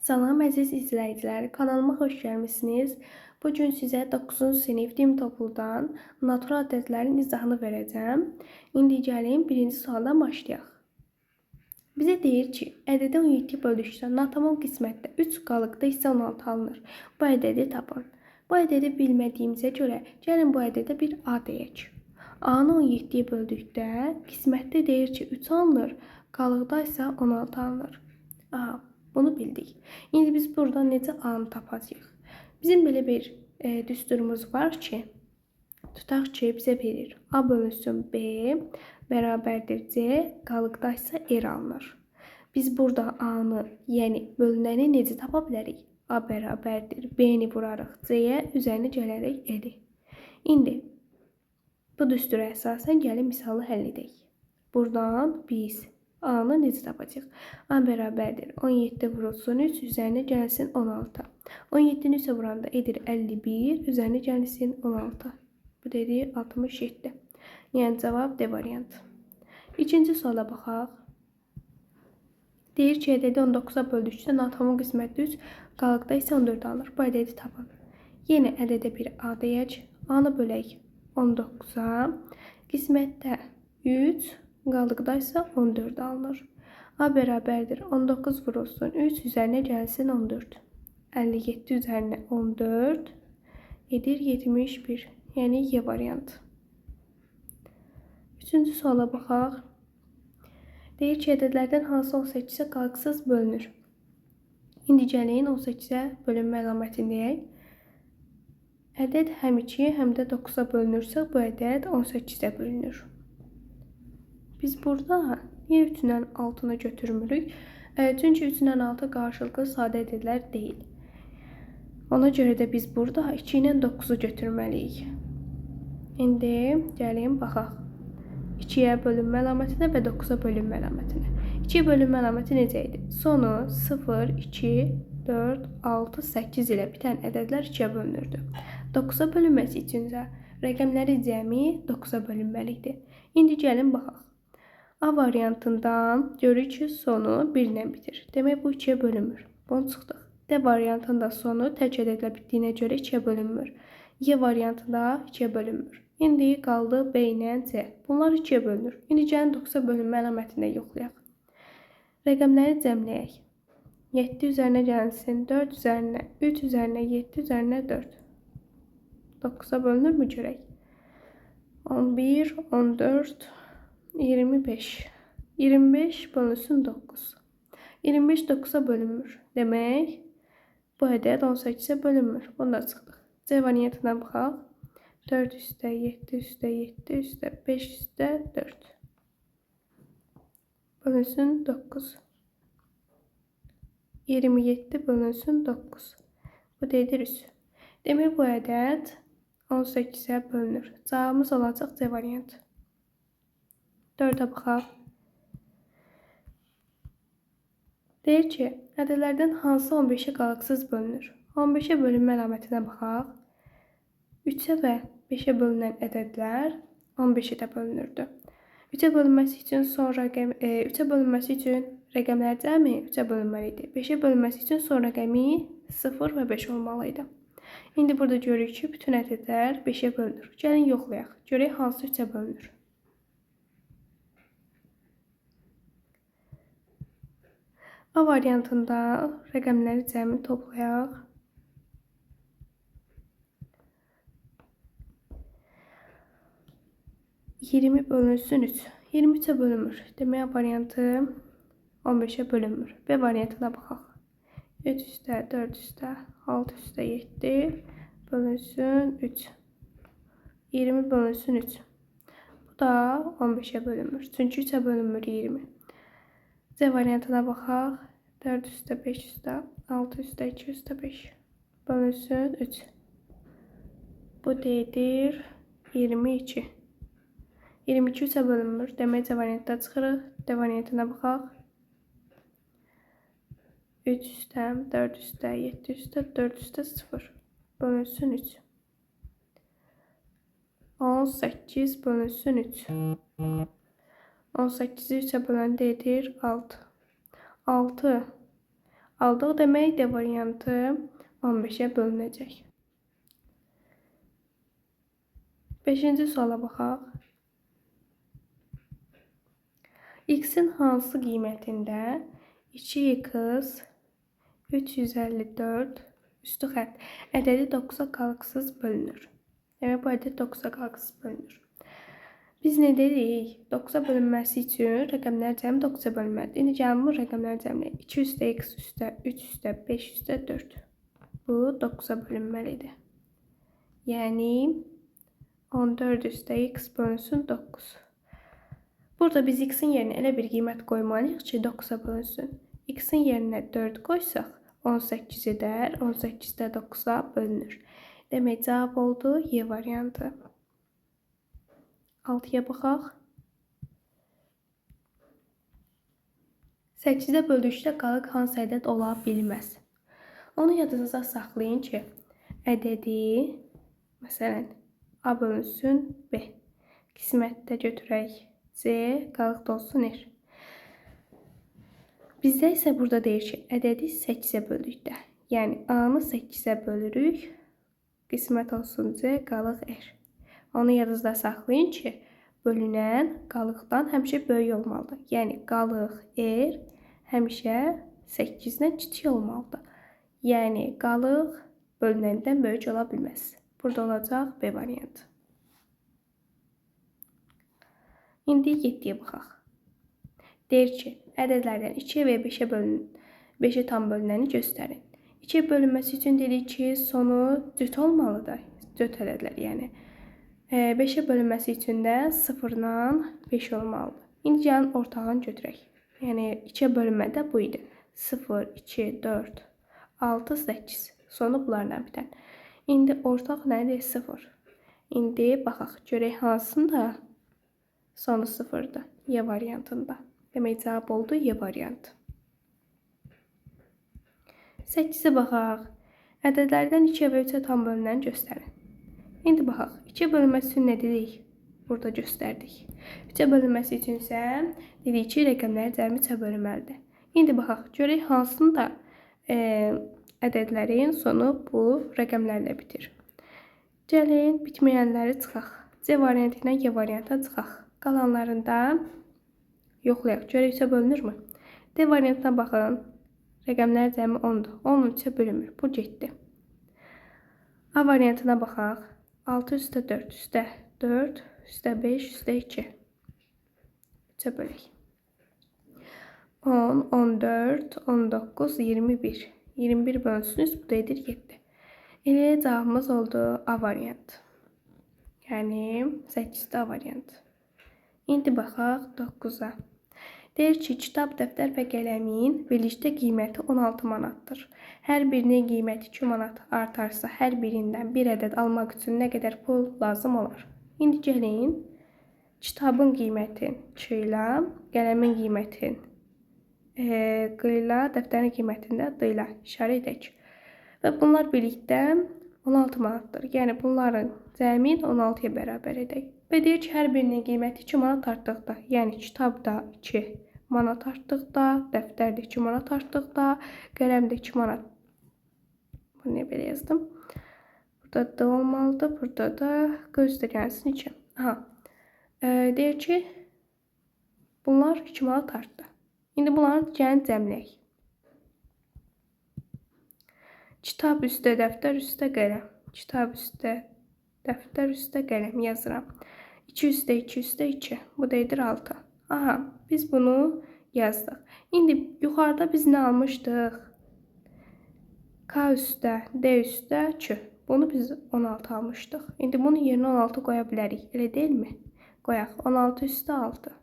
Salam əziz izləyicilər, kanalıma xoş gəlmisiniz. Bugün sizə 9-cu sinif din topluluğundan natural ədədlərin izahını verəcəm. İndi gəlin birinci sualdan başlayaq. Bizə deyir ki, ədədi 17 bölüşdə natamam qismətdə 3 qalıqda isə 16 alınır. Bu ədədi tapın. Bu ədədi bilmədiyimizə görə gəlin bu ədədə bir A deyək. A-nı 17-yə böldükdə qismətdə deyir ki 3 alınır, qalıqda isə 16 alınır. Aha. Bunu bildik. İndi biz buradan necə A-nı tapacağıq? Bizim belə bir düsturumuz var ki, tutaq ki, bizə verir. A bölünsün B bərabərdir C, qalıqda isə R alınır. Biz burada A-nı, yəni bölünəni necə tapa bilərik? A bərabərdir. B-ni vurarıq C-yə, üzərinə gələrək R-i. İndi bu düstura əsasən gəlin misalı həll edək. Buradan biz A-nı necə tapacaq? A bərabərdir. 17 vurulsun 3, üzərinə gəlsin 16. 17-ni 3-ə vuranda edir 51, üzərinə gəlsin 16. Bu dediyi 67. Yəni cavab D variantı. İkinci suala baxaq. Deyir ki, ədədi 19-a böldükdə natamam qismətdə 3, qalıqda isə 14 alınır. Bu ədədi tapın. Yenə ədədə bir A deyək. A-nı bölək 19-a. Qismətdə 3, qalıqda isə 14 alınır. A bərabərdir. 19 vurulsun 3, üzərinə gəlsin 14. 57 üzərinə 14 edir 71. Yəni Y variantı. Üçüncü suala baxaq. Deyir ki, ədədlərdən hansı 18-ə qalıqsız bölünür? İndi gəlin 18-ə bölünmə əlamətini deyək. Ədəd həm 2, həm də 9-a bölünürsə, bu ədəd 18-ə bölünür. Biz burada niyə 3-dən 6-nı götürmürük? Çünki 3-dən 6 qarşılıqlı sadə ədədlər deyil. Ona görə də biz burada 2 ilə 9-u götürməliyik. İndi gəlin baxaq. 2-yə bölünmə əlamətinə və 9-a bölünmə əlamətinə. 2-yə bölünmə əlaməti necə idi? Sonu 0, 2, 4, 6, 8 ilə bitən ədədlər 2-yə bölünürdü. 9-a bölünməsi üçün isə rəqəmləri cəmi 9-a bölünməlidir. İndi gəlin baxaq. A variantından görürük ki, sonu 1 ilə bitir. Demək, bu 2-yə bölünmür. Bunu çıxdıq. D variantında sonu tək ədədlə bitdiyinə görə 2-yə bölünmür. Y variantında 2-yə bölünmür. İndi qaldı B ilə C. Bunlar 2-yə bölünür. İndi gəlin 9-a bölünmə əlamətində yoxlayaq. Rəqəmləri cəmləyək. 7 üzərinə gəlsin 4, üzərinə 3, üzərinə 7, üzərinə 4. 9-a bölünürmü görək? 11, 14, 25. 25 bölünsün 9. 25 9-a bölünmür. Demək, bu ədəd 18-ə bölünmür. Bunu da çıxdıq. C variantına baxaq. 4 üstə 7 üstə 7 üstə 5 üstə 4. Bölünsün 9. 27 bölünsün 9. Bu deyir 3. Demək, bu ədəd 18-ə bölünür. Cavabımız olacaq C variantı. 4-ə baxaq. Deyir ki, ədədlərdən hansı 15-ə qalıqsız bölünür? 15-ə bölünmə əlamətinə baxaq. 3-ə və 5-ə bölünən ədədlər 15-ə də bölünürdü. 3-ə bölünməsi üçün rəqəmlər cəmi 3-ə bölünməli idi. 5-ə bölünməsi üçün son rəqəmi 0 və 5 olmalı idi. İndi burada görürük ki, bütün ədədlər 5-ə bölünür. Gəlin yoxlayaq. Görək hansı 3-ə bölünür. A variantında rəqəmləri cəmi toplayaq. 20 bölünsün 3. 23-ə bölünmür. Demək, A variantı 15-ə bölünmür. B variantına baxaq. 3 üstə 4 üstə 6 üstə 7 bölünsün 3. 20 bölünsün 3. Bu da 15-ə bölünmür. Çünki 3-ə bölünmür 20. C variantına baxaq. 4 üstə 5 üstə 6 üstə 2 üstə 5 bölünsün 3. Bu deyir 22. 22 3-ə bölünmür. Demək, C variantda çıxırıq. D variantına baxaq. 3 üstə 4 üstə 7 üstə 4 üstə 0 bölünsün 3. 18 bölünsün 3. 18-i 3-ə böləndə edir 6. 6 aldıq demək D variantı 15-ə bölünəcək. 5-ci suala baxaq. X-in hansı qiymətində 2x 354 üstü xətt ədədi 9-a qalıqsız bölünür. Demək, bu ədəd 9-a qalıqsız bölünür. Biz nə dedik? 9-a bölünməsi üçün rəqəmlər cəmi 9-a bölünməlidir. İndi gəlin bu rəqəmlər cəmləyək. 2 üstə x üstə 3 üstə 5 üstə 4. Bu 9-a bölünməlidir. Yəni 14 üstə x bölünsün 9. Burada biz x-in yerinə elə bir qiymət qoymalıyıq ki, 9-a bölünsün. X-in yerinə 4 qoysaq 18 edər, 18 də 9-a bölünür. Demək, cavab oldu Y variantı. 6-ya baxaq. 8-də böldükdə qalıq hansı ədəd ola bilməz? Onu yadınızda saxlayın ki, ədədi, məsələn, A bölünsün B. Qismətdə götürək C, qalıq da olsun R. Bizdə isə burada deyir ki, ədədi 8-ə böldükdə, yəni A-nı 8-ə bölürük, qismət olsun C, qalıq R. Onu yadınızda saxlayın ki, bölünən qalıqdan həmişə böyük olmalıdır. Yəni, qalıq R həmişə 8-dən kiçik olmalıdır. Yəni, qalıq bölünəndən böyük ola bilməz. Burada olacaq B variantı. İndi 7-yə baxaq. Deyir ki, ədədlərdən 2 və 5-ə tam bölünəni göstərin. 2 bölünməsi üçün dedik ki, sonu cüt olmalıdır. Cüt ədədlər, yəni. 5-ə bölünməsi üçün də 0-dan 5 olmalıdır. İndi gəlin ortağını götürək. Yəni 2-ə bölünmədə bu idi. 0, 2, 4, 6, 8. Sonu bunlarla bitən. İndi ortaq nədir? 0. İndi baxaq, görək hansında sonu 0-dır. Y variantında. Demək, cavab oldu Y variantı. 8-ə baxaq. Ədədlərdən 2 və 3-ə tam bölünəni göstərin. İndi baxaq, 2 bölünməsi üçün nə dedik? Burada göstərdik. 3-ə bölünməsi üçün isə dedik ki, rəqəmlər cəmi 3-ə bölünməlidir. İndi baxaq, görək hansında ədədlərin sonu bu rəqəmlərlə bitir. Gəlin, bitməyənləri çıxaq. C variantı ilə Y variantına çıxaq. Qalanlarında yoxlayaq. Görək 3-ə bölünürmü? D variantına baxın. Rəqəmlər cəmi 10-dur. 10 3-ə bölünmür. Bu getdi. A variantına baxaq. 6 üstə 4 üstə 4 üstə 5 üstə 2. 3-ə bölək. 10, 14, 19, 21. 21 bölünsün, bu da edir 7. Elə cavabımız oldu A variantı. Yəni 8-də A variantı. İndi baxaq 9-a. Deyir ki, kitab, dəftər və qələmin birlikdə qiyməti 16 manatdır. Hər birinin qiyməti 2 manat artarsa, hər birindən bir ədəd almaq üçün nə qədər pul lazım olar? İndi gəlin, kitabın qiymətin 2 ilə, qələmin qiymətin Q ilə, dəftərin qiymətində D ilə işarə edək. Və bunlar birlikdə 16 manatdır. Yəni, bunların cəmin 16-ya bərabər edək. Və deyir ki, hər birinin qiyməti 2 manat artdıqda, yəni kitabda 2 manat artdıqda, dəftərdə 2 manat artdıqda, qələmdə 2 manat. Bunu niyə belə yazdım? Burada da olmalıdır, burada da göstərənsin 2. Deyir ki, bunlar 2 manat artdı. İndi bunları gəlin cəmləyək. Kitab üstə, dəftər üstə, qələm. Kitab üstə, dəftər üstə, qələm yazıram. 2 üstə 2 üstə 2. Bu da edir 6. Biz bunu yazdıq. İndi yuxarıda biz nə almışdıq? K üstə, D üstə 2. Bunu biz 16 almışdıq. İndi bunun yerinə 16 qoya bilərik. Elə deyilmi? Qoyaq. 16 üstə 6.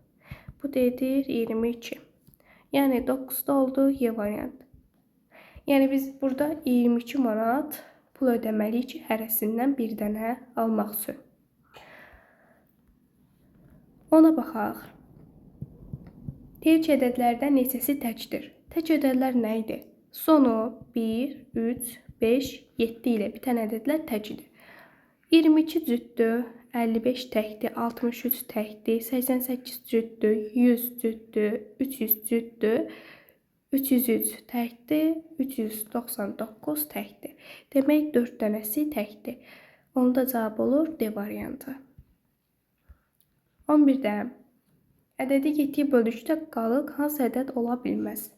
Bu da edir 22. Yəni 9-da oldu Y variantı. Yəni biz burada 22 manat pul ödəməliyik ki, hərəsindən bir dənə almaq üçün. Ona baxaq. Deyir ki, ədədlərdən neçəsi təkdir? Tək ədədlər nə idi? Sonu 1, 3, 5, 7 ilə bitən ədədlər təkidir. 22 cütdür, 55 təkdir, 63 təkdir, 88 cütdür, 100 cütdür, 300 cütdür, 303 təkdir, 399 təkdir. Demək 4 dənəsi təkdir. Onda cavab olur D variantı. 11-də ədədi 7-yə bölüşdə qalıq hansı ədəd ola bilməz?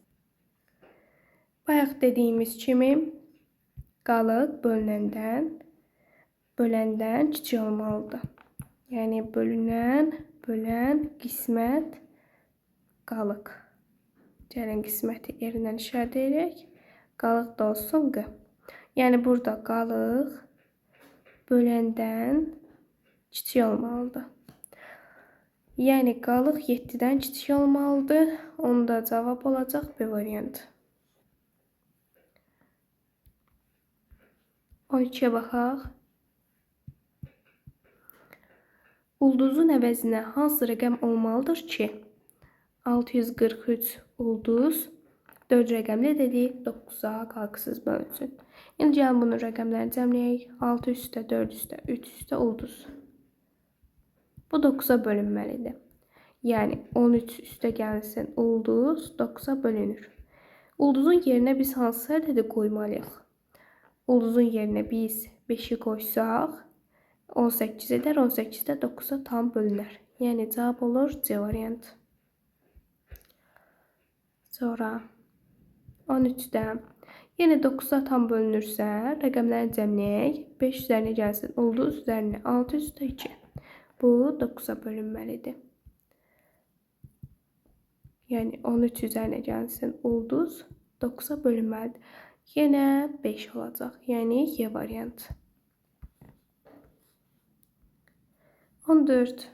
Bayaq dediyimiz kimi qalıq böləndən kiçik olmalıdır. Yəni bölünən, bölən, qismət, qalıq. Gəlin qisməti yerindən işarət edək. Qalıq da olsun Q. Yəni burada qalıq böləndən kiçik olmalıdır. Yəni qalıq 7-dən kiçik olmalıdır. Onda cavab olacaq B variantı. 12-yə baxaq. Ulduzun əvəzinə hansı rəqəm olmalıdır ki, 643 ulduz 4 rəqəmli dedik, 9-a qalqısız bölünsün. İndi gəlin bunun rəqəmlərini cəmləyək. 6 üstə, 4 üstə, 3 üstə ulduz. Bu 9-a bölünməlidir. Yəni 13 üstə gəlsin ulduz 9-a bölünür. Ulduzun yerinə biz hansı ədədi qoymalıyıq? Ulduzun yerinə biz 5-i qoysaq 18 edər, 18-də 9-a tam bölünər. Yəni cavab olur C variantı. Sonra 13-də yenə 9-a tam bölünürsə rəqəmləri cəmləyək. 5 üzərinə gəlsin ulduz üzərinə 6 üstə 2. Bu 9-a bölünməlidir. Yəni 13 üzərinə gəlsin ulduz 9-a bölünməlidir. Yenə 5 olacaq. Yəni Y variantı. 14.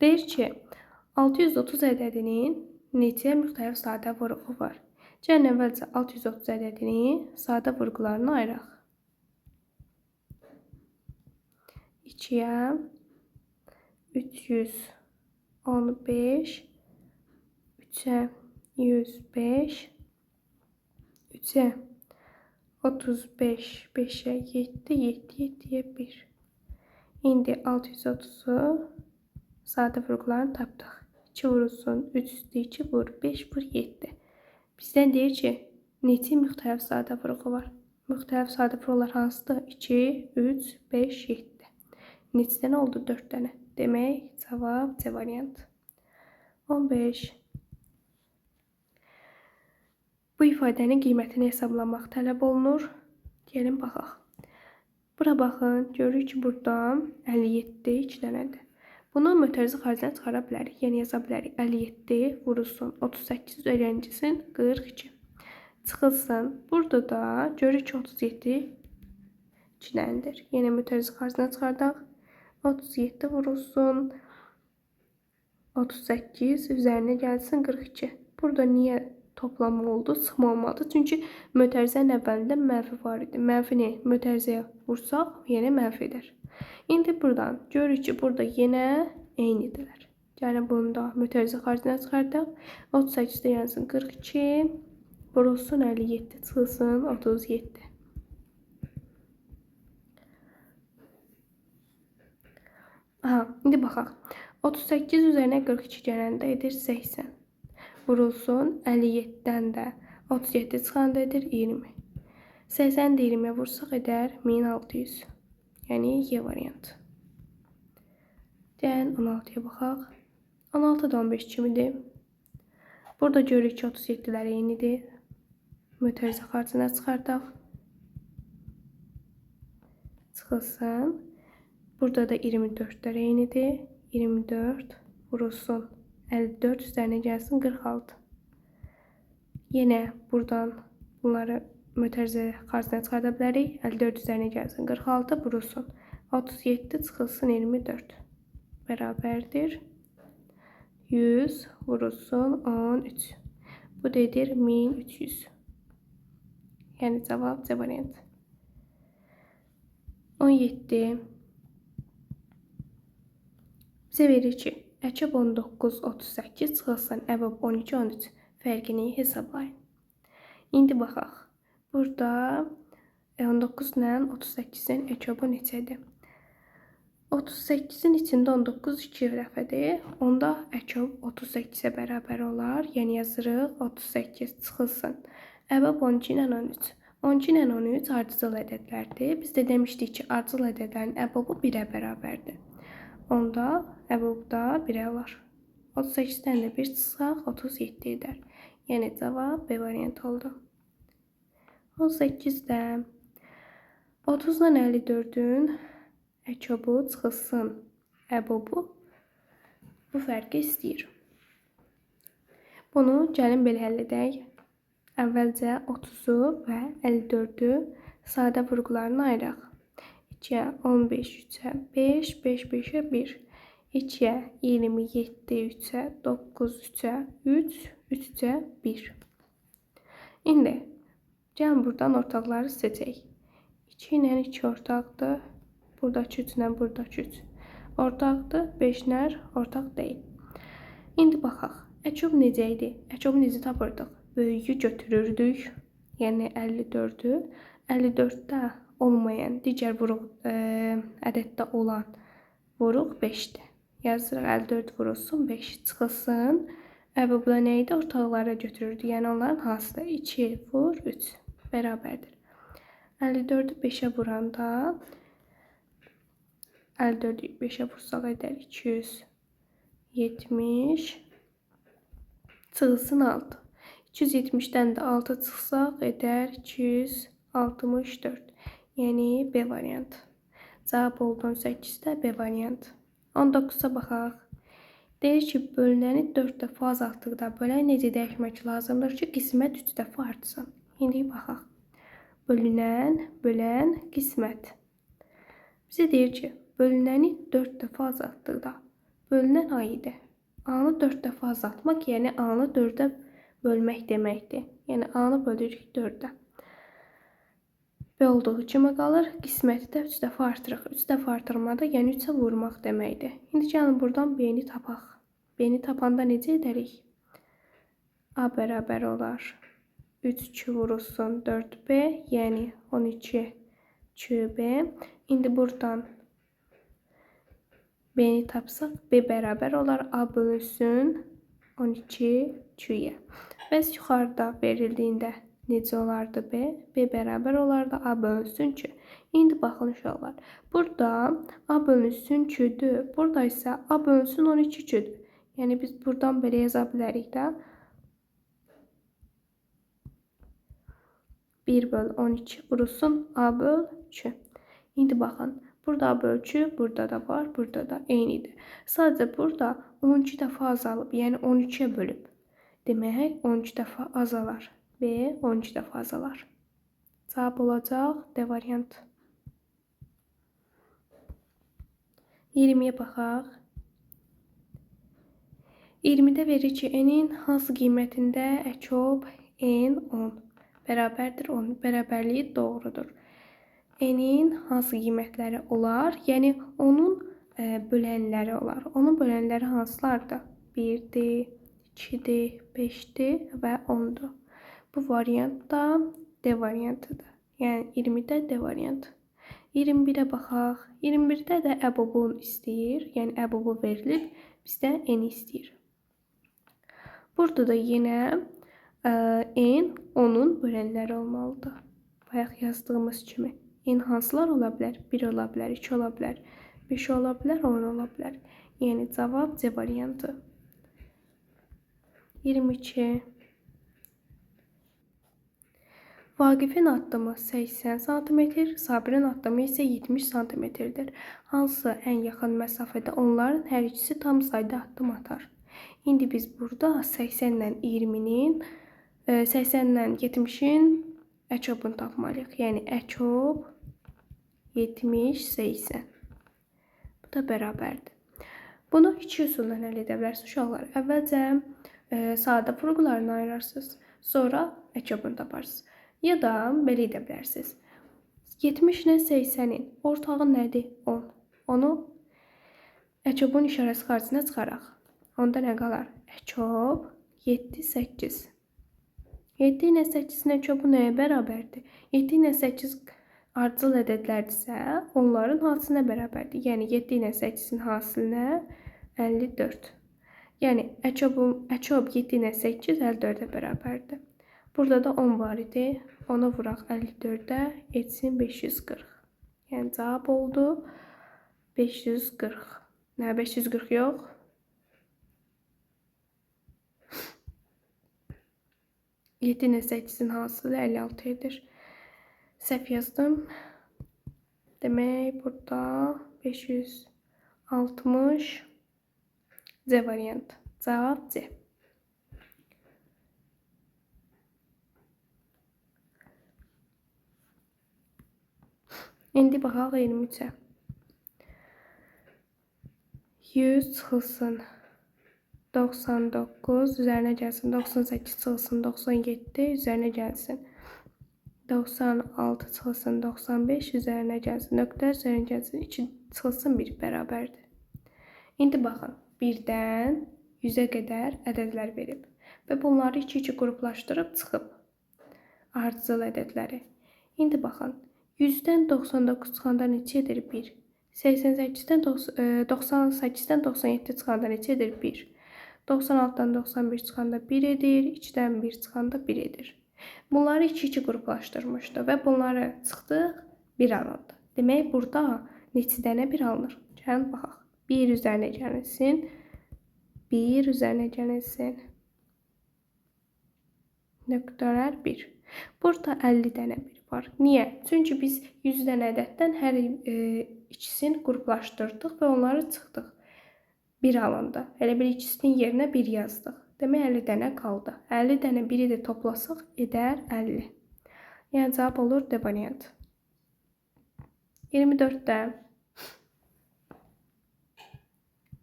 Deyir ki, 630 ədədinin neçə müxtəlif sadə vurğu var? Gəlin əvvəlcə 630 ədədini sadə vurğularına ayıraq. 2-yə 315, 3-ə 105, 3-ə 35, 5-ə 7, 7-yə 1. İndi 630'u sadə vurğularını tapdıq. 2 vurulsun, 3 üstü 2 vur, 5 vur, 7. Bizdən deyir ki, neçə müxtəlif sadə vurğu var? Müxtəlif sadə vurğular hansıdır? 2, 3, 5, 7. Neçə dənə oldu? 4 dənə. Demək, cavab C variantı. 15. Bu ifadənin qiymətini hesablamaq tələb olunur. Gəlin baxaq. Bura baxın, görürük ki, burada 57 2 dənədir. Bunu mötərizə xaricinə çıxara bilərik. Yəni yaza bilərik. 57 vurulsun, 38 öyrəncisin 42. Çıxılsın. Burada da görürük ki, 37 2 dənədir. Yəni mötərizə xaricinə çıxardaq. 37 vurulsun, 38 üzərinə gəlsin 42. Burada niyə toplamı oldu? Çıxma olmadı. Çünki mötərizənin əvvəlində mənfi var idi. Mənfini mötərizəyə vursaq, yenə mənfi edər. İndi buradan görürük ki, burada yenə eynidirlər. Gəlin bunu da mötərizə xaricinə çıxardaq. 38-də gəlsin 42, vurulsun 57, çıxılsın 37. İndi baxaq. 38 üzərinə 42 gələndə edir 80. Vurulsun 57-dən də 37 çıxanda edir 20. 80-də 20-yə vursaq edər 1600. Yəni Y variantı. Gəlin 16-ya baxaq. 16 da 15 kimidir. Burada görürük ki, 37-lər eynidir. Mötərizə xaricinə çıxardaq. Çıxılsın. Burada da 24-lər eynidir. 24 vurulsun 54 üzərinə gəlsin 46. Yenə buradan bunları mötərizə xaricinə çıxarda bilərik. 54 üzərinə gəlsin 46 vurulsun 37 çıxılsın 24. Bərabərdir 100 vurulsun 13. Bu da edir 1300. Yəni cavab C variantı. 17. Bizə verir ki, əkəb 19, 38 çıxılsın əbəb 12, 13 fərqini hesablayın. İndi baxaq. Burada 19 ilə 38-in əkəbı neçədir? 38'in içində 19 2 dəfədir. Onda əkov 38-ə bərabər olar. Yəni yazırıq 38 çıxılsın. Əbəb 12 ilə 13. 12 ilə 13 ardıcıl ədədlərdir. Biz də demişdik ki, ardıcıl ədədlərin əbəbi 1-ə bərabərdir. Onda əbəb da 1-ə olar. 38-dən də 1 çıxsaq 37 edər. Yəni cavab B variantı oldu. 18-də 30-dan 54-ün əkobu çıxılsın. Əbobu bu fərqi istəyir. Bunu gəlin belə həll edək. Əvvəlcə 30-u və 54-ü sadə vurğularına ayıraq. 2-yə 15, 3-ə 5, 5, 5-ə 1. 2-yə 27, 3-ə 9, 3-ə 3, 3-ə 1. İndi gəlin buradan ortaqları seçək. 2 ilə 2 ortaqdır. Buradakı 3 ilə buradakı 3 ortaqdır. 5-lər ortaq deyil. İndi baxaq. Əkov necə idi? Əkovu necə tapırdıq? Böyüyü götürürdük. Yəni 54-ü. 54-də olmayan, digər vuruq ədəddə olan vuruq 5-dir. Yazırıq 54 vurulsun 5 çıxılsın. Əbəblə nə idi? Ortaqlara götürürdük. Yəni onların hansıdır? 2 vur 3 bərabərdir. 54-ü 5-ə vuranda 54-ü 5-ə vursaq edər 270 çıxılsın 6. 270-dən də 6 çıxsaq edər 264. Yəni B variantı. Cavab oldu 18-də B variantı. 19-a baxaq. Deyir ki, bölünəni 4 dəfə azaltdıqda böləni necə dəyişmək lazımdır ki, qismət 3 dəfə artsın. İndi baxaq. Bölünən, bölən, qismət. Bizə deyir ki, bölünəni 4 dəfə azaltdıqda bölünən A idi. A-nı 4 dəfə azaltmaq, yəni A-nı 4-ə bölmək deməkdir. Yəni A-nı bölürük 4-ə. B olduğu kimi qalır. Qisməti də 3 dəfə artırıq. 3 dəfə artırmada, yəni 3-ə vurmaq deməkdir. İndi gəlin buradan B-ni tapaq. B-ni tapanda necə edərik? A bərabər olar 3 2 vurulsun 4B, yəni 12 2B. İndi buradan B-ni tapsaq, B bərabər olar A bölünsün 12 2-yə. Bəs yuxarıda verildiyində necə olardı B? B bərabər olardı A bölünsün 2. İndi baxın uşaqlar. Burada A bölünsün 2-dür. Burada isə A bölünsün 12 2-dür. Yəni biz buradan belə yaza bilərik də. 1 böl 12 vurulsun A böl 2. İndi baxın. Burada A böl 2, burada da var, burada da eynidir. Sadəcə burada 12 dəfə azalıb, yəni 12-yə bölüb. Demək 12 dəfə azalar. B 12 dəfə azalar. Cavab olacaq D variantı. 20-yə baxaq. 20-də verir ki, n-in hansı qiymətində əkov n 10 bərabərdir 10. Bərabərliyi doğrudur. N-in hansı qiymətləri olar? Yəni onun bölənləri olar. Onun bölənləri hansılardır? 1-dir, 2-dir, 5-dir və 10-dur. Bu variant da D variantıdır. Yəni 20-də D variantı. 21-ə baxaq. 21-də də əbobun istəyir. Yəni əbobu verilib, bizdə n istəyir. Burada da yenə n onun bölənləri olmalıdır. Bayaq yazdığımız kimi. N hansılar ola bilər? 1 ola bilər, 2 ola bilər, 5 ola bilər, 10 ola bilər. Yəni cavab C variantı. 22. Vaqifin addımı 80 cm, Sabirin addımı isə 70 cm-dir. Hansı ən yaxın məsafədə onların hər ikisi tam sayda addım atar? İndi biz burada 80-lə 20-nin, 80-lə 70-in əkobunu tapmalıyıq. Yəni əkob 70, 80. Bu da bərabərdir. Bunu iki üsulla həll edə bilərsiniz uşaqlar. Əvvəlcə sadə vurğularını ayırarsınız. Sonra əkobunu taparsınız. Ya da belə edə bilərsiniz. 70 ilə 80-in ortağı nədir? 10. Onu əkobun işarəsi xaricinə çıxaraq. Onda nə qalar? Əkob 7, 8. 7 ilə 8-in əkobu nəyə bərabərdir? 7 ilə 8 ardıcıl ədədlərdirsə, onların hasilinə bərabərdir. Yəni 7 ilə 8-in hasilinə 54. Yəni əçob 7 ilə 8 54-ə bərabərdir. Burada da 10 var idi. Ona vuraq 54-ə, etsin 540. Yəni cavab oldu 540. Nə 540 yox? Yedi ilə 8-in hasılı 56 edir. Səhv yazdım. Demək burada 560 C variantı. Cavab C. İndi baxaq 23-ə. 100 çıxılsın 99, üzərinə gəlsin 98 çıxılsın 97, üzərinə gəlsin 96 çıxılsın 95, üzərinə gəlsin nöqtə, üzərinə gəlsin 2 çıxılsın 1 bərabərdir. İndi baxın, 1-dən 100-ə qədər ədədlər verib və bunları 2-2 qruplaşdırıb çıxıb ardıcıl ədədləri. İndi baxın, 100-dən 99 çıxanda neçə edir? 1. 98-dən 97 çıxanda neçə edir? 1. 96-dan 91 çıxanda 1 edir, 2-dən 1 çıxanda 1 edir. Bunları 2-2 qruplaşdırmışdı və bunları çıxdıq, 1 alındı. Demək, burada neçə dənə 1 alınır? Gəlin, baxaq. 1 üzərinə gəlsin, 1 üzərinə gəlsin. Nöqtələr 1. Burada 50 dənə 1 var. Niyə? Çünki biz 100 dənə ədəddən hər ikisini qruplaşdırdıq və onları çıxdıq. 1 alındı. Elə bir ikisinin yerinə 1 yazdıq. Demək 50 dənə qaldı. 50 dənə 1-i də toplasaq edər 50. Yəni cavab olur D variantı. 24-də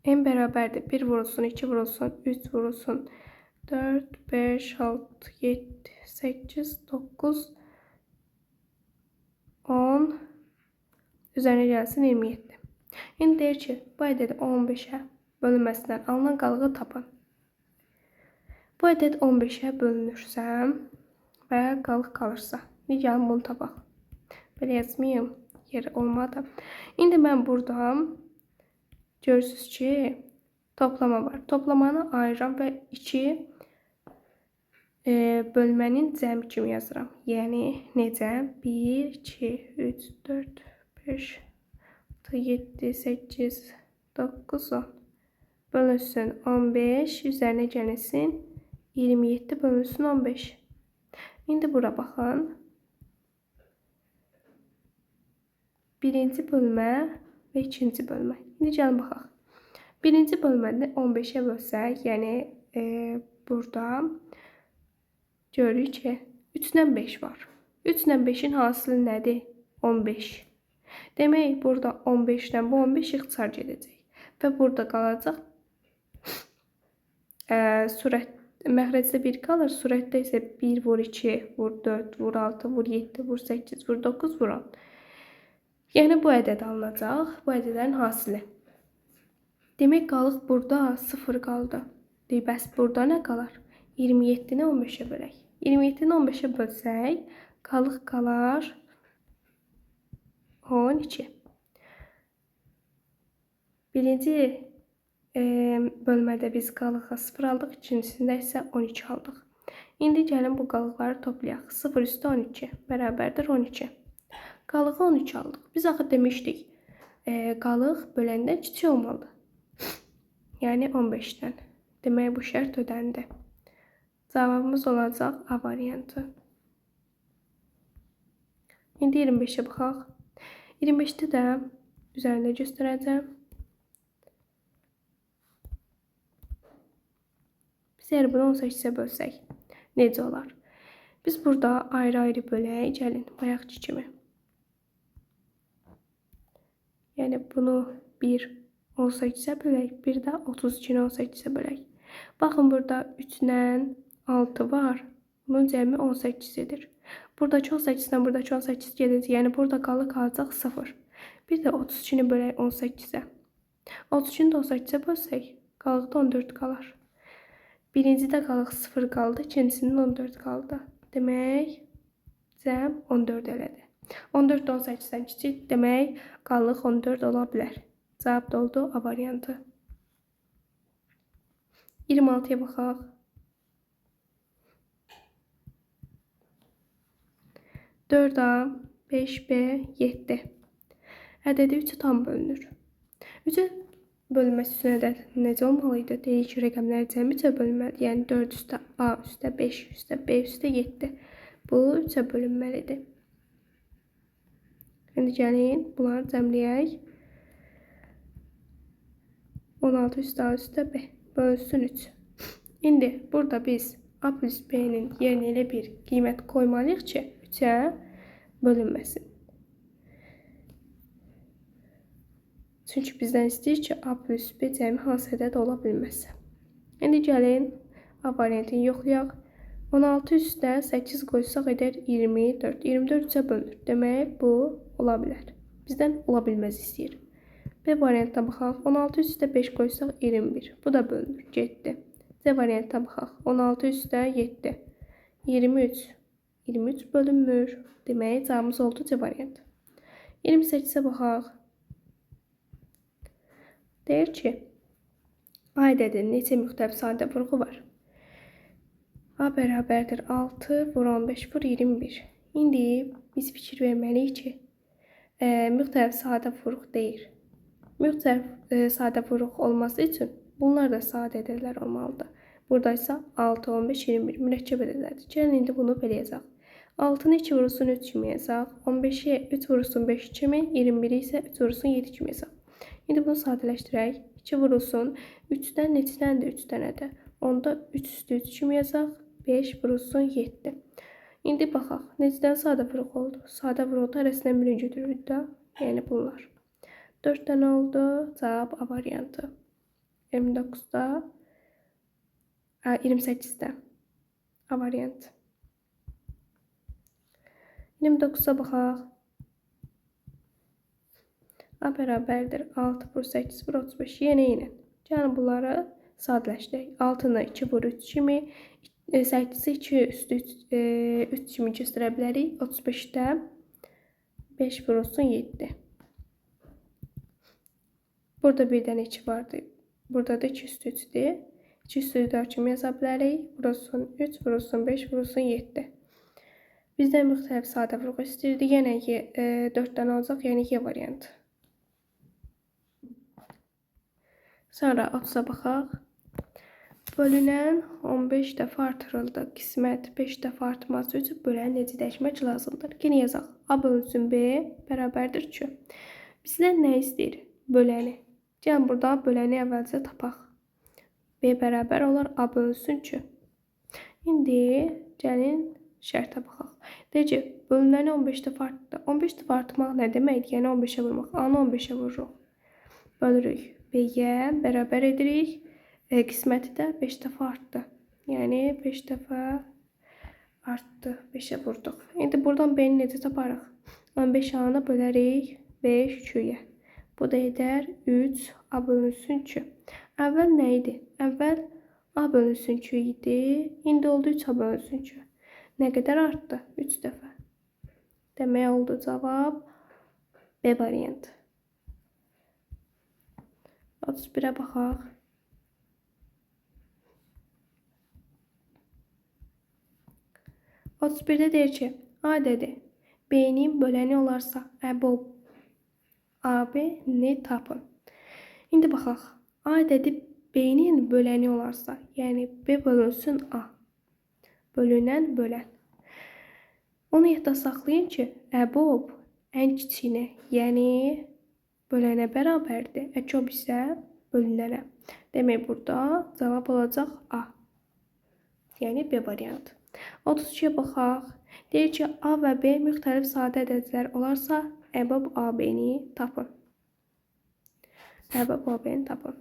n bərabərdir. 1 vurulsun, 2 vurulsun, 3 vurulsun, 4, 5, 6, 7, 8, 9, 10, üzərinə gəlsin 27. İndi deyir ki, bu ədədi 15-ə bölünməsindən alınan qalığı tapın. Bu ədəd 15-ə bölünürsə və qalıq qalırsa, gəlin bunu tapaq. Belə yazmayayım, yeri olmadı. İndi mən burada görürsünüz ki, toplama var. Toplamanı ayıram və 2 bölmənin cəmi kimi yazıram. Yəni, necə? 1, 2, 3, 4, 5, 6, 7, 8, 9, 10. Bölünsün 15, üzərinə gəlsin 27 bölünsün 15. İndi bura baxın. Birinci bölmə və ikinci bölmə. İndi gəlin baxaq. Birinci bölməni 15-ə bölsək, yəni burada görürük ki, 3-dən 5 var. 3-dən 5-in hasılı nədir? 15. Demək, burada 15-dən bu 15 ixtisar gedəcək. Və burada qalacaq məxrəcdə 1 qalır, surətdə isə 1 vur 2, vur 4, vur 6, vur 7, vur 8, vur 9, vur 10. Yəni, bu ədəd alınacaq, bu ədədlərin hasili. Demək, qalıq burada 0 qaldı. Bəs burada nə qalar? 27-ni 15-ə bölək. 27-ni 15-ə bölsək, qalıq qalar 12. Birinci bölmədə biz qalığa 0 aldıq, ikincisində isə 12 aldıq. İndi gəlin bu qalıqları toplayaq. 0 üstü 12 bərabərdir 12. Qalığı 13 aldıq. Biz axı demişdik, qalıq böləndə kiçik olmalıdır. Yəni 15-dən. Demək, bu şərt ödəndi. Cavabımız olacaq A variantı. İndi 25-ə baxaq. 25-də də üzərində göstərəcəm. Biz əgər bunu 18-ə bölsək, necə olar? Biz burada ayrı-ayrı bölək, gəlin, bayaqki kimi. Yəni, bunu 1 18-ə bölək, bir də 32-ni 18-ə bölək. Baxın, burada 3-lə 6 var, bunun cəmi 18 edir. Buradakı 18-dən buradakı 18 gedəcək, yəni burada qalacaq 0. Bir də 32-ni bölək 18-ə. 32-ni də 18-ə bölsək, qalıqda 14 qalar. Birincidə qalıq 0 qaldı, ikincisinin 14 qaldı. Demək, cəm 14 elədi. 14 18-dən kiçik demək qallıq 14 ola bilər. Cavab da oldu A variantı. 26-ya baxaq. 4A, 5B, 7. Ədədi 3-ü tam bölünür. 3-ü bölünməsi üçün ədəd necə olmalıydı? Deyək ki, rəqəmlər cəmi 3-ə bölünməli. Yəni 4 üstə A üstə 5 üstə B üstə 7. Bu 3-ə bölünməlidir. İndi gəlin bunları cəmləyək. 16 üstə A üstə B bölünsün 3. İndi burada biz A plus B'nin yerinə elə bir qiymət qoymalıyıq ki, 3-ə bölünməsin. Çünki bizdən istəyir ki, A plus B cəmi hansı ədəd ola bilməsə. İndi gəlin A variantını yoxlayaq. 16 üstə 8 qoysaq edər 24. 24 3-ə bölünür. Demək bu ola bilər. Bizdən ola bilməz istəyir. B variantına baxaq. 16 üstə 5 qoysaq 21. Bu da bölünür. Getdi. C variantına baxaq. 16 üstə 7. 23. 23 bölünmür. Demək cavabımız oldu C variantı. 28-ə baxaq. Deyir ki, A ədədinin neçə müxtəlif sadə vurğu var? A bərabərdir 6 vur 15 vur 21. İndi biz fikir verməliyik ki, müxtəlif sadə vurğu deyir. Müxtəlif sadə vurğu olması üçün bunlar da sadə ədədlər olmalıdır. Burada isə 6, 15, 21 mürəkkəb ədədlərdir. Gəlin indi bunu belə yazaq. 6-nı 2 vurulsun 3 kimi yazaq. 15-i 3 vurulsun 5 kimi, 21-i isə 3 vurulsun 7 kimi yazaq. İndi bunu sadələşdirək. 2 vurulsun 3-dən neçədəndir 3 dənədir. Onda 3 üstü 3 kimi yazaq. 5 vurulsun 7. İndi baxaq. Neçədən sadə vurğu oldu? Sadə vurğuda arasından birini götürürük də. Yəni bunlar. 4 dənə oldu. Cavab A variantı. 29-da 28-də A variantı. 29-a baxaq. A bərabərdir 6 vur 8 vur 35. Yenə. Yəni bunları sadələşdirək. 6-nı 2 vur 3 kimi, 8-i 2 üstü 3 kimi göstərə bilərik. 35-də 5 vurulsun 7. Burada bir dənə 2 vardı. Burada da 2 üstü 3-dür. 2 üstü 4 kimi yaza bilərik. Vurulsun 3, vurulsun 5, vurulsun 7. Bizdən müxtəlif sadə vurğu istəyirdi. Yenə 4 dənə olacaq, yəni Y variantı. Sonra 30-a baxaq. Bölünən 15 dəfə artırıldı. Qismət 5 dəfə artması üçün böləni necə dəyişmək lazımdır? Yenə yazaq. A bölünsün B bərabərdir 2. Bizdən nə istəyir? Böləni. Gəlin burada böləni əvvəlcə tapaq. B bərabər olar A bölünsün 2. İndi gəlin şərtə baxaq. Deyək ki, bölünəni 15 dəfə artdı. 15 dəfə artmaq nə deməkdir? Yəni 15-ə vurmaq. A-nı 15-ə vururuq. Bölürük. B-yə bərabər edirik. Qisməti də 5 dəfə artdı. Yəni 5 dəfə artdı. 5-ə vurduq. İndi buradan B-ni necə taparıq? 15 A-nı bölərik 5 2-yə. Bu da edər 3 A bölünsün 2. Əvvəl nə idi? Əvvəl A bölünsün 2 idi. İndi oldu 3 A bölünsün 2. Nə qədər artdı? 3 dəfə. Demək oldu cavab B variantı. 31-ə baxaq. Birdə deyir ki, A ədədi B-nin böləni olarsa, əbob AB-ni tapın. İndi baxaq. A ədədi B-nin böləni olarsa, yəni B bölünsün A. Bölünən bölən. Onu yadda saxlayın ki, əbob ən kiçiyinə, yəni bölənə bərabərdir. Əkob isə bölünənə. Demək burada cavab olacaq A. Yəni B variantı. 32-yə baxaq. Deyir ki, A və B müxtəlif sadə ədədlər olarsa, əbob AB-ni tapın. Əbob AB-ni tapın.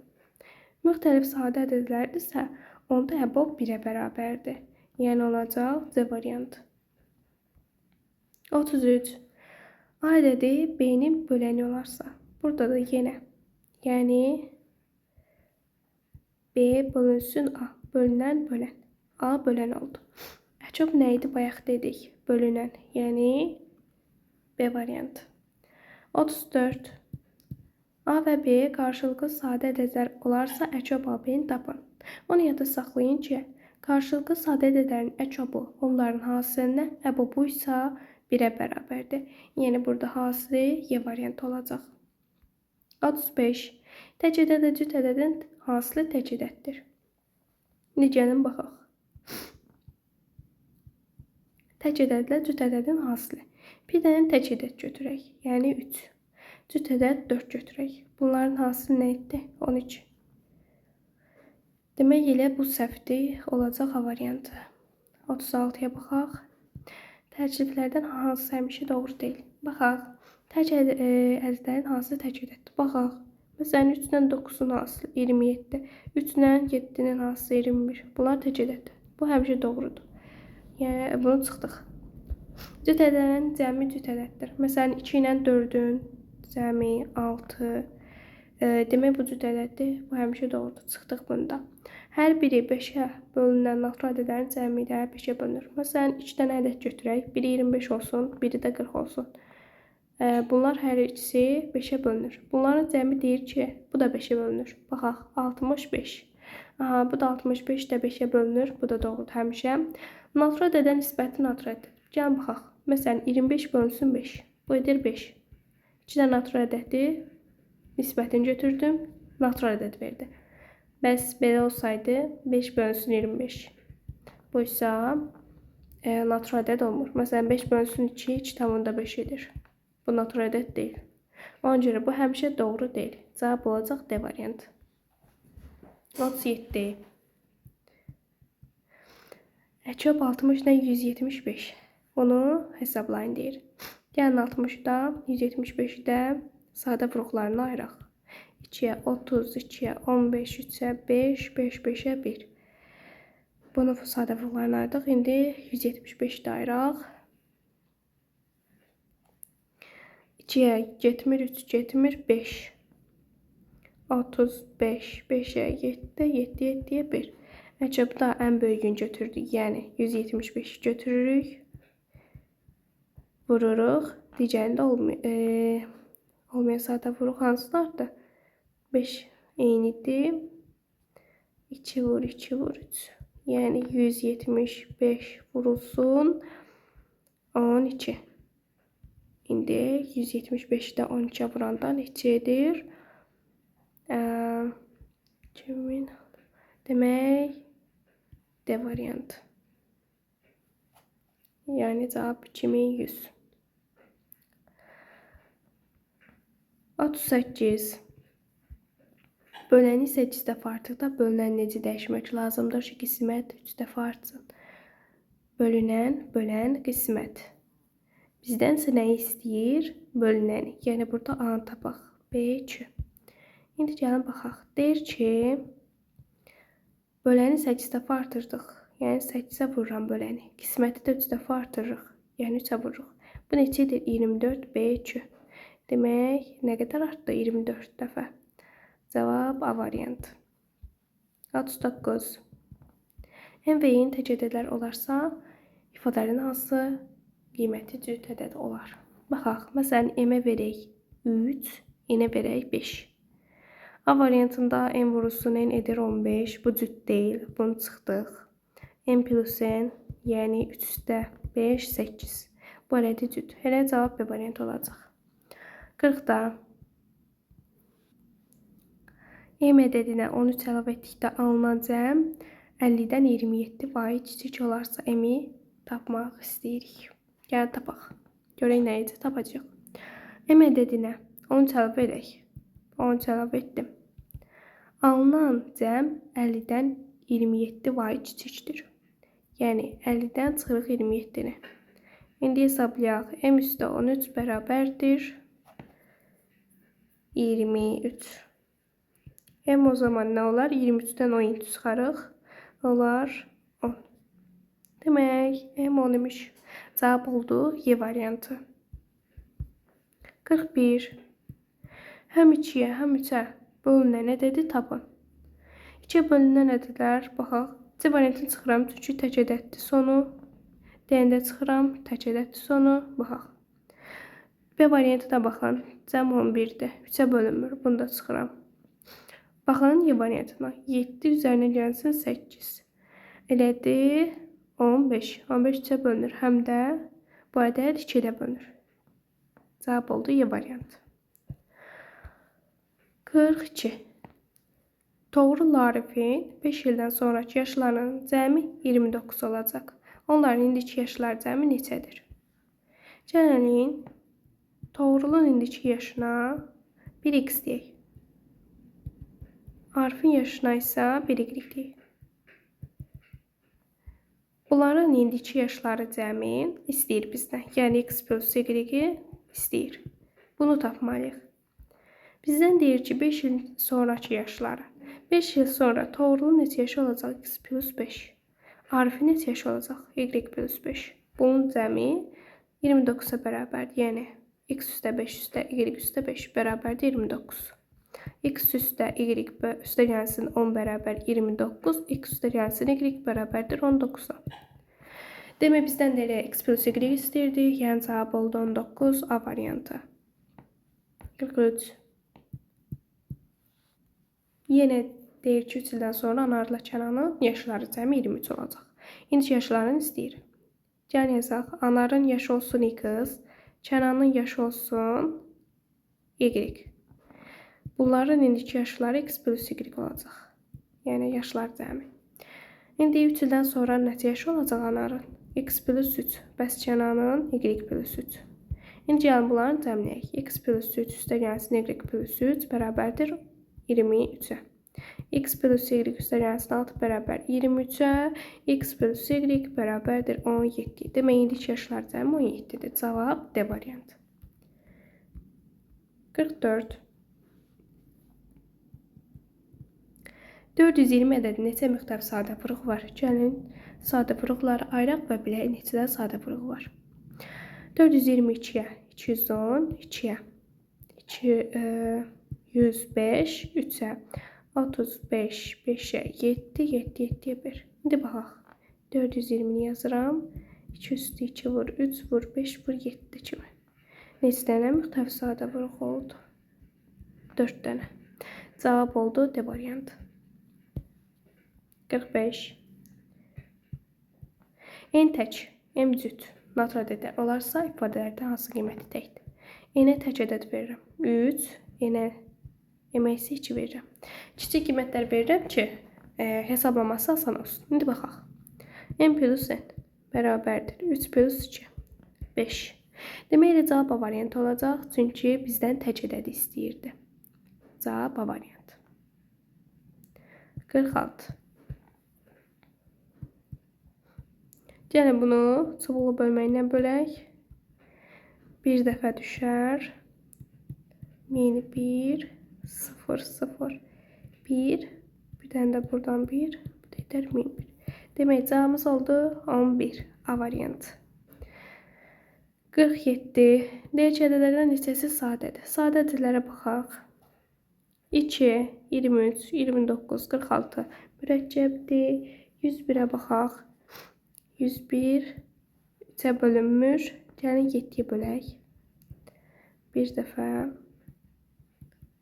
Müxtəlif sadə ədədlərdirsə, onda əbob 1-ə bərabərdir. Yəni olacaq C variantı. 33. A ədədi B-nin böləni olarsa, burada da yenə, yəni B bölünsün A, bölünən bölən, A bölən oldu. Əcob nə idi bayaq dedik? Bölünən, yəni 1-ə bölünür. 33-ə baxaq. 33-də deyir ki, A ədədi B-nin böləni olarsa, yəni B bölünsün A, bölünən bölən, A bölən oldu. 34. A ədədi B-nin böləni olarsa, burada da yenə, yəni B bölünsün A, bölünən bölən, A bölən oldu. B variantı. 34. A və B qarşılıqlı sadə ədədlər olarsa, əçob AB-ni tapın. Onu yadda saxlayın ki, qarşılıqlı sadə ədədlərin əçobu onların hasilində, əbobu isə 1-ə bərabərdir. Yəni, burada hasili Y variantı olacaq. 35. Tək ədədlə cüt ədədin hasili tək ədəddir. İndi gəlin baxaq. Tək ədədlə cüt ədədin hasili. Bir dənə tək ədəd götürək, yəni 3. Cüt ədəd 4 götürək. Bunların hasili nə etdi? 13. Demək elə bu səhvdir, olacaq A variantı. 36-ya baxaq. Tərkiblərdən hansı həmişə doğru deyil? Baxaq. Tək ədədlərin hansı tək ədəddir? Baxaq. Məsələn, 3 ilə 9-un hasili 27. 3 ilə 7-nin hasili 21. Bunlar tək ədəddir. Bu həmişə doğrudur. Yəni, bunu çıxdıq. Cüt ədədlərin cəmi cüt ədəddir. Məsələn, 2 ilə 4-ün cəmi 6. Demək, bu cüt ədəddir. Bu həmişə doğrudur. Çıxdıq bunda. Hər biri 5-ə bölünən natural ədədlərin cəmi də 5-ə bölünür. Məsələn, 2 dənə ədəd götürək. Biri 25 olsun, biri də 40 olsun. Bunlar hər ikisi 5-ə bölünür. Bunların cəmi deyir ki, bu da 5-ə bölünür. Baxaq, 65. Aha, bu da 65 də 5-ə bölünür. Bu da doğrudur həmişə. Natural ədədə nisbəti natural ədəd. Gəlin baxaq. Məsələn, 25 bölünsün 5. Bu edir 5. 2 dənə natural ədədi nisbətini götürdüm. Natural ədəd verdi. Bəs belə olsaydı 5 bölünsün 25. Bu isə natural ədəd olmur. Məsələn, 5 bölünsün 2, 2,5 edir. Bu natural ədəd deyil. Ona görə bu həmişə doğru deyil. Cavab olacaq D variantı. 37. Əçob 60 ilə 175. Bunu hesablayın deyir. Gəlin 60-da 175-i də sadə vuruqlarına ayıraq. 2-yə 30, 2-yə 15, 3-ə 5, 5, 5-ə 1. Bunu sadə vuruqlarına ayırdıq. İndi 175-i də ayıraq. 2-yə getmir, 3 getmir, 5. 35, 5-ə 7, 7, 7-yə 1. Əçobda ən böyüyünü götürdük. Yəni 175-i götürürük. Vururuq. Digərində olmayan sadə vuruq hansılardır? 5 eynidir. 2 vur, 2 vur, 3. Yəni 175 vurulsun 12. İndi 175-i də 12-ə vuranda neçə edir? Demək, D variantı. Yəni cavab 2100. 38. Böləni isə 2 dəfə artıqda bölünən necə dəyişmək lazımdır ki, qismət 3 dəfə artsın. Bölünən, bölən, qismət. Bizdən isə nə istəyir? Bölünəni. Yəni burada A-nı tapaq. B, 2. İndi gəlin baxaq. Deyir ki, böləni 8 dəfə artırdıq. Yəni 8-ə vururam böləni. Qisməti də 3 dəfə artırırıq. Yəni 3-ə vururuq. Bu neçədir? 24, B, 2. Demək, nə qədər artdı? 24 dəfə. Cavab A variantı. 39. M və Y-in tək ədədlər olarsa, ifadələrin hansı qiyməti cüt ədəd olar? Baxaq, məsələn, M-ə verək 3, N-ə verək 5. A variantında M vurulsun N edir 15. Bu cüt deyil. Bunu çıxdıq. M plus N, yəni 3-də 5, 8. Bu ələdi cüt. Elə cavab B variantı olacaq. 40-da M ədədinə 13 əlavə etdikdə alınan cəm 50-dən 27 vay kiçik olarsa M-i tapmaq istəyirik. Gəlin tapaq. Görək nəyici tapacaq. M ədədinə 13 əlavə edək. 13 əlavə etdim. Alınan cəm 50-dən 27 vay kiçikdir. Yəni 50-dən çıxırıq 27-ni. İndi hesablayaq. M üstə 13 bərabərdir 23. M o zaman nə olar? 23-dən 17 çıxarıq. Olar 10. Demək, M 10 imiş. Cavab oldu Y variantı. 41. Həm 2-yə, həm 3-ə bölünən ədədi tapın. 2-yə bölünən ədədlər, baxaq. C variantını çıxıram, çünki tək ədəddir sonu. D-ndə çıxıram, tək ədəddir sonu. Baxaq. B variantı da baxın. Cəm 11-dir. 3-ə bölünmür. Bunu da çıxıram. Baxın Y variantına. 7 üzərinə gəlsin 8. Elədir 15. 15 3-ə bölünür. Həm də bu ədəd 2-də bölünür. Cavab oldu Y variantı. 42. Toğrul Arifin 5 ildən sonraki yaşlarının cəmi 29 olacaq. Onların indiki yaşları cəmi neçədir? Gəlin Toğrulun indiki yaşına 1x deyək. Arifin yaşına isə 1y deyək. Bunların indiki yaşları cəmi istəyir bizdən. Yəni x plus y istəyir. Bunu tapmalıyıq. Bizdən deyir ki 5 il sonraki yaşları. 5 yıl sonra Toğrulun neçə yaşı olacaq? X plus 5. Arifin neçə yaşı olacaq? Y plus 5. Bunun cəmi 29'a bərabərdir. Yəni x üstə 5 üstə y üstə 5 bərabərdir 29. X üstə y üstə gəlsin 10 bərabər 29. X üstə gəlsin y bərabərdir 19'a. Demək bizdən də elə x plus y istəyirdi. Yəni cavab oldu 19 A variantı. 43. Yenə deyir ki 3 ildən sonra Anarla Kənanın yaşları cəmi 23 olacaq. İndiki yaşlarını istəyir. Gəlin yazaq. Anarın yaşı olsun x, Kənanın yaşı olsun y. Bunların indiki yaşları x plus y olacaq. Yəni yaşlar cəmi. İndi 3 ildən sonra neçə yaşı olacaq Anarın? X plus 3. Bəs Kənanın y plus 3. İndi gəlin bunların cəmləyək. X plus 3 üstə gəlsin y plus 3 bərabərdir 23'ə. X plus y üstə gəlsin 6 bərabər 23'ə. X plus y bərabərdir 17. Demək indiki yaşlar cəmi 17'dir. Cavab D variantı. 44. 420 ədədi neçə müxtəlif sadə vuruq var? Gəlin sadə vuruqları ayıraq və bilək neçədə sadə vuruq var. 422'yə 210, 2'yə 105, 3'ə 35, 5'ə 7, 7, 7'yə 1. İndi baxaq. 420'ni yazıram. 2 üstü 2 vur, 3 vur, 5 vur, 7 kimi. Neçə dənə müxtəlif sadə vuruq oldu? 4 dənə. Cavab oldu D variantı. 45. En tək, M cüt, natural ədəd olarsa ifadələrdə hansı qiyməti təkdir? N-ə tək ədəd verirəm. 3, N-ə eməsi 2 verirəm. Kiçik qiymətlər verirəm ki, hesablaması asan olsun. İndi baxaq. M plus N bərabərdir. 3 plus 2, 5. Demək cavab A variantı olacaq. Çünki bizdən tək ədədi istəyirdi. Cavab A variantı. 46. Gəlin bunu çubuqlu bölməklə bölək. Bir dəfə düşər. Min 1, 0, 0, 1. Bir dənə də buradan 1. Bu da edər 1001. Demək cavabımız oldu 11 A variantı. 47. Deyək ədədlərdən neçəsi sadədir? Sadə ədədlərə baxaq. 2, 23, 29, 46 mürəkkəbdir. 101'ə baxaq. 101 3'ə bölünmür. Gəlin 7'yə bölək. Bir dəfə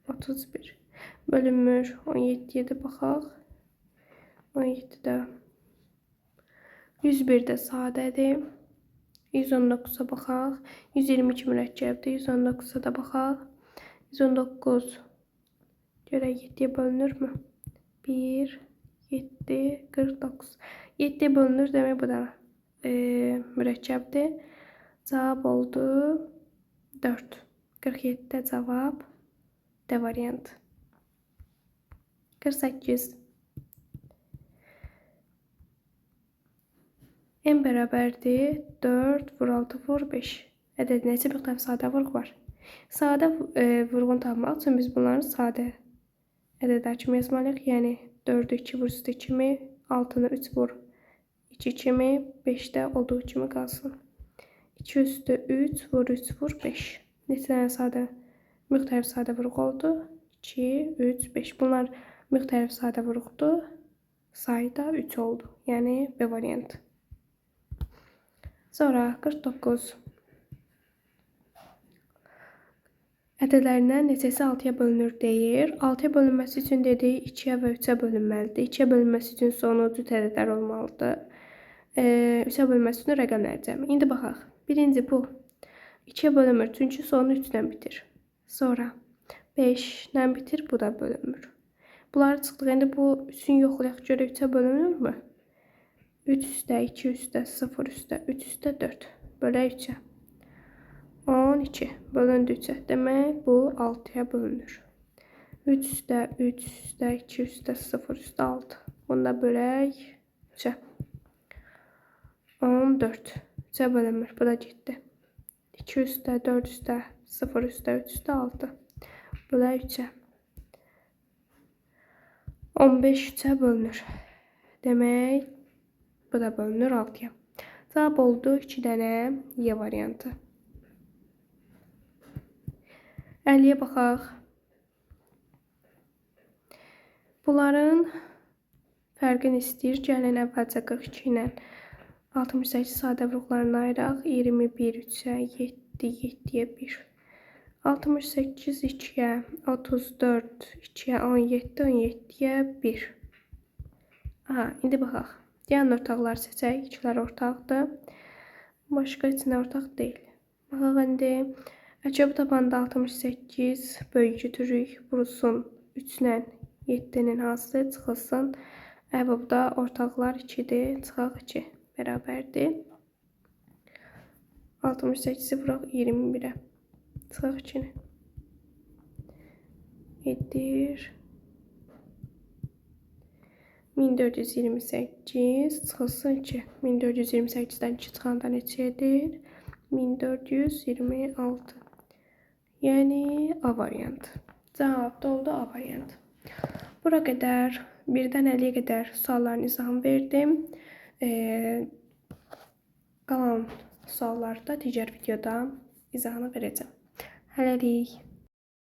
31 bölünmür. 17'yə də baxaq. 17'də 101 də sadədir. 119'a baxaq. 122 mürəkkəbdir. 119'a da baxaq. 119 görək 7'yə bölünürmü? 1, 7, 49. 7'yə bölünür demək bu da mürəkkəbdir. Cavab oldu 4. 47'də cavab D variantı. 48. M bərabərdir 4 vur 6 vur 5. Ədəd neçə müxtəlif sadə vuruq var? Sadə vuruğunu tapmaq üçün biz bunları sadə ədədlər kimi yazmalıyıq. Yəni 4'ü 2 vur üstü kimi, 6'nı 3 vur 2 kimi, 5'də olduğu kimi qalsın. 2 üstü 3 vur 3 vur 5. Neçə dənə sadə müxtəlif sadə vuruq oldu? 2, 3, 5. Bunlar müxtəlif sadə vuruqdur. Sayı da 3 oldu. Yəni B variantı. Sonra 49. ədədlərindən neçəsi 6-ya bölünür deyir. 6-ya bölünməsi üçün dediyi 2-yə və 3-ə bölünməlidir. 2-yə bölünməsi üçün sonu cüt ədədlər olmalıdır. 3-ə bölünməsi üçün rəqəmlər cəmi. İndi baxaq. Birinci bu. 2-yə bölünmür çünki sonu 3-dən bitir. Sonra 5-lə bitir, bu da bölünmür. Bunları çıxdıq. İndi bu 3-ün yoxlayaq görək 3-ə bölünürmü? 3 üstə 2 üstə 0 üstə 3 üstə 4 bölək 3-ə. 12 bölündü 3-ə. Demək bu 6-ya bölünür. 3 üstə 3 üstə 2 üstə 0 üstə 6. Bunu da bölək 3-ə. 14 3-ə bölünmür. Bu da getdi. 2 üstə 4 üstə 0 üstə 3 üstə 6. Bölək 3-ə. 15 3-ə bölünür. Demək bu da bölünür 6-ya. Cavab oldu 2 dənə Y variantı. 50'ye baxaq. Bunların fərqini istəyir. Gəlin əvvəlcə 42 ilə 68 sadə vurğularını ayıraq. 21 3-ə 7 7-yə 1. 68 2-yə 34 2-yə 17 17-yə 1. Aha, indi baxaq. Yan ortaqlar seçək. İkilər ortaqdır. Başqa içinə ortaq deyil. Baxaq indi. Əcəb tapanda 68 böyük götürürük. Vurusun 3 ilə 7-nin hansısı çıxılsın. Əbəbdə ortaqlar 2-dir. Çıxaq 2 bərabərdir. 68-i vuraq 21-ə. Çıxaq 2-ni. Edir 1428 çıxılsın 2. 1428-dən 2 çıxanda neçə edir? 1426. Yəni A variantı. Cavab da oldu A variantı. Bura qədər 1-dən 50-yə qədər sualların izahını verdim. Qalan sualları da digər videoda izahını verəcəm. Hələlik.